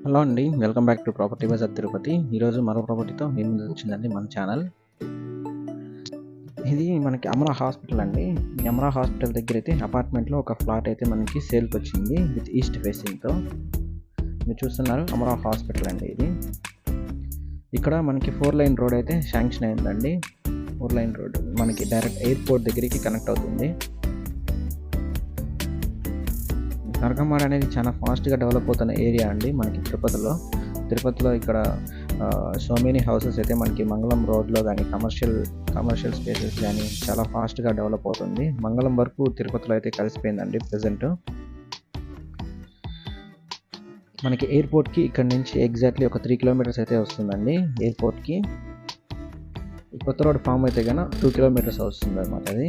Hello అండి. Welcome back to property bazaar Tirupati. ఈరోజు మరో ప్రాపర్టీతో మీ ముందుకు వచ్చిందండి మన ఛానల్. ఇది మనకి అమరా హాస్పిటల్ అండి. ఈ అమరా హాస్పిటల్ దగ్గర అయితే అపార్ట్మెంట్లో ఒక ఫ్లాట్ అయితే మనకి సేల్కి వచ్చింది విత్ ఈస్ట్ ఫేసింగ్తో. మీరు చూస్తున్నారు అమరా హాస్పిటల్ అండి ఇది. ఇక్కడ మనకి 4 లైన్ రోడ్ అయితే శాంక్షన్ అయిందండి. 4 లైన్ రోడ్ మనకి డైరెక్ట్ ఎయిర్పోర్ట్ దగ్గరికి కనెక్ట్ అవుతుంది. నరకమాడ అనేది చాలా ఫాస్ట్గా డెవలప్ అవుతున్న ఏరియా అండి మనకి తిరుపతిలో ఇక్కడ సో మెనీ హౌసెస్ అయితే మనకి మంగళం రోడ్లో కానీ కమర్షియల్ స్పేసెస్ కానీ చాలా ఫాస్ట్గా డెవలప్ అవుతుంది. మంగళం వరకు తిరుపతిలో అయితే కలిసిపోయిందండి ప్రజెంట్. మనకి ఎయిర్పోర్ట్కి ఇక్కడ నుంచి ఎగ్జాక్ట్లీ ఒక 3 కిలోమీటర్స్ అయితే వస్తుందండి ఎయిర్పోర్ట్కి. కొత్త రోడ్ ఫామ్ అయితే కన్నా 2 కిలోమీటర్స్ వస్తుంది అనమాట అది.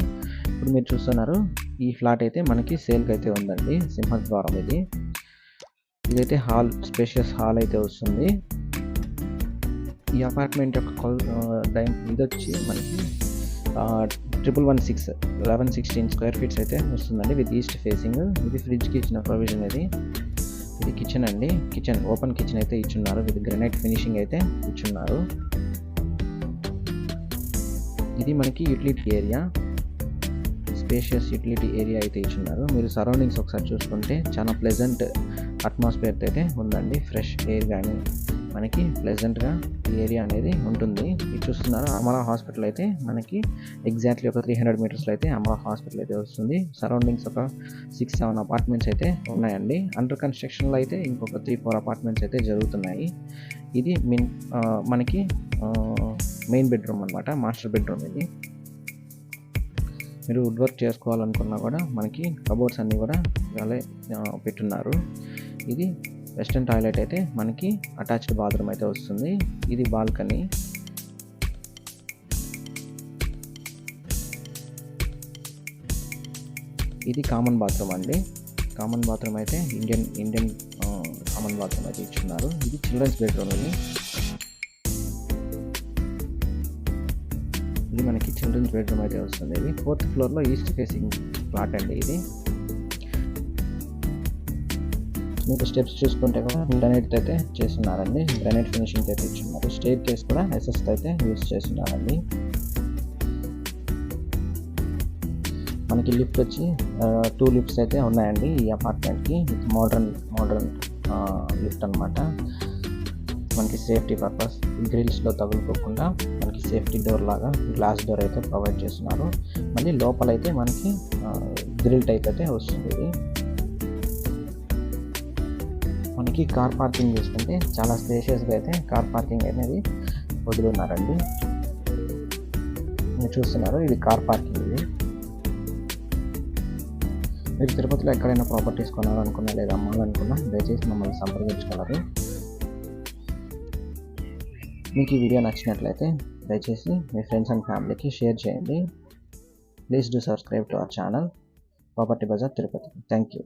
ఇప్పుడు మీరు చూస్తున్నారు ఈ ఫ్లాట్ అయితే మనకి సేల్కి అయితే ఉందండి. సింహద్వారం ఇదైతే హాల్, స్పేషియస్ హాల్ అయితే వస్తుంది. ఈ అపార్ట్మెంట్ యొక్క ఇది వచ్చి మనకి 1116 స్క్వేర్ ఫీట్స్ అయితే వస్తుందండి విత్ ఈస్ట్ ఫేసింగ్. ఇది ఫ్రిడ్జ్కి ఇచ్చిన ప్రొవిజన్. ఇది కిచెన్ అండి. ఓపెన్ కిచెన్ అయితే ఇచ్చున్నారు విత్ గ్రానైట్ ఫినిషింగ్ అయితే ఇచ్చున్నారు. ఇది మనకి utility area, spacious utility area అయితే ఇచ్చున్నారు. మీరు సరౌండింగ్స్ ఒకసారి చూసుకుంటే చాలా ప్లెజెంట్ అట్మాస్ఫియర్ అయితే ఉందండి. ఫ్రెష్ ఎయిర్ కానీ మనకి ప్లెజెంట్గా ఈ ఏరియా అనేది ఉంటుంది. ఇది చూస్తున్నారు అమరా హాస్పిటల్ అయితే మనకి ఎగ్జాక్ట్లీ ఒక 300 మీటర్స్లో అయితే అమరా హాస్పిటల్ అయితే వస్తుంది. సరౌండింగ్స్ ఒక 6-7 అపార్ట్మెంట్స్ అయితే ఉన్నాయండి. అండర్ కన్స్ట్రక్షన్లో అయితే ఇంకొక 3-4 అపార్ట్మెంట్స్ అయితే జరుగుతున్నాయి. ఇది మనకి మెయిన్ బెడ్రూమ్ అనమాట, మాస్టర్ బెడ్రూమ్. ఇది మీరు వుడ్ వర్క్ చేసుకోవాలనుకున్నా కూడా మనకి కబోర్డ్స్ అన్నీ కూడా ఇలాగే పెట్టున్నారు. ఇది వెస్టర్న్ టాయిలెట్ అయితే మనకి అటాచ్డ్ బాత్రూమ్ అయితే వస్తుంది. ఇది బాల్కనీ. ఇది కామన్ బాత్రూమ్ అండి. కామన్ బాత్రూమ్ అయితే ఇండియన్ కామన్ బాత్రూమ్ అయితే ఇచ్చున్నారు. ఇది చిల్డ్రన్స్ బెడ్రూమ్. ఇది మనకి చిల్డ్రన్స్ బెడ్రూమ్ అయితే వస్తుంది. ఇది 4th ఫ్లోర్లో ఈస్ట్ ఫేసింగ్ ఫ్లాట్ అండి. ఇది మీకు స్టెప్స్ చూసుకుంటే కూడా గ్రానైట్ అయితే చేస్తున్నారండి. గ్రానైట్ ఫినిషింగ్ అయితే ఇచ్చున్నారు. స్టేర్ కేస్ కూడా ఎస్ఎస్ అయితే యూజ్ చేస్తున్నారండి. మనకి లిఫ్ట్ వచ్చి 2 లిఫ్ట్స్ అయితే ఉన్నాయండి ఈ అపార్ట్మెంట్కి. మోడర్న్ లిఫ్ట్ అనమాట. మనకి సేఫ్టీ పర్పస్ గ్రిల్స్లో తగులుకోకుండా మనకి సేఫ్టీ డోర్ లాగా గ్లాస్ డోర్ అయితే ప్రొవైడ్ చేస్తున్నారు. మళ్ళీ లోపల అయితే మనకి గ్రిల్ టైప్ అయితే వస్తుంది. మనకి కార్ పార్కింగ్ చూసుకుంటే చాలా స్పేషియస్గా అయితే కార్ పార్కింగ్ అనేది వదులున్నారండి. మీరు చూస్తున్నారు ఇది కార్ పార్కింగ్. ఇది మీరు తిరుపతిలో ఎక్కడైనా ప్రాపర్టీస్ కొనాలనుకున్నా లేదా అమ్మాలనుకున్నా దయచేసి మమ్మల్ని సంప్రదించగలరు. మీకు ఈ వీడియో నచ్చినట్లయితే దయచేసి మీ ఫ్రెండ్స్ అండ్ ఫ్యామిలీకి షేర్ చేయండి. Please do subscribe to our channel property bazaar Tirupati. Thank you.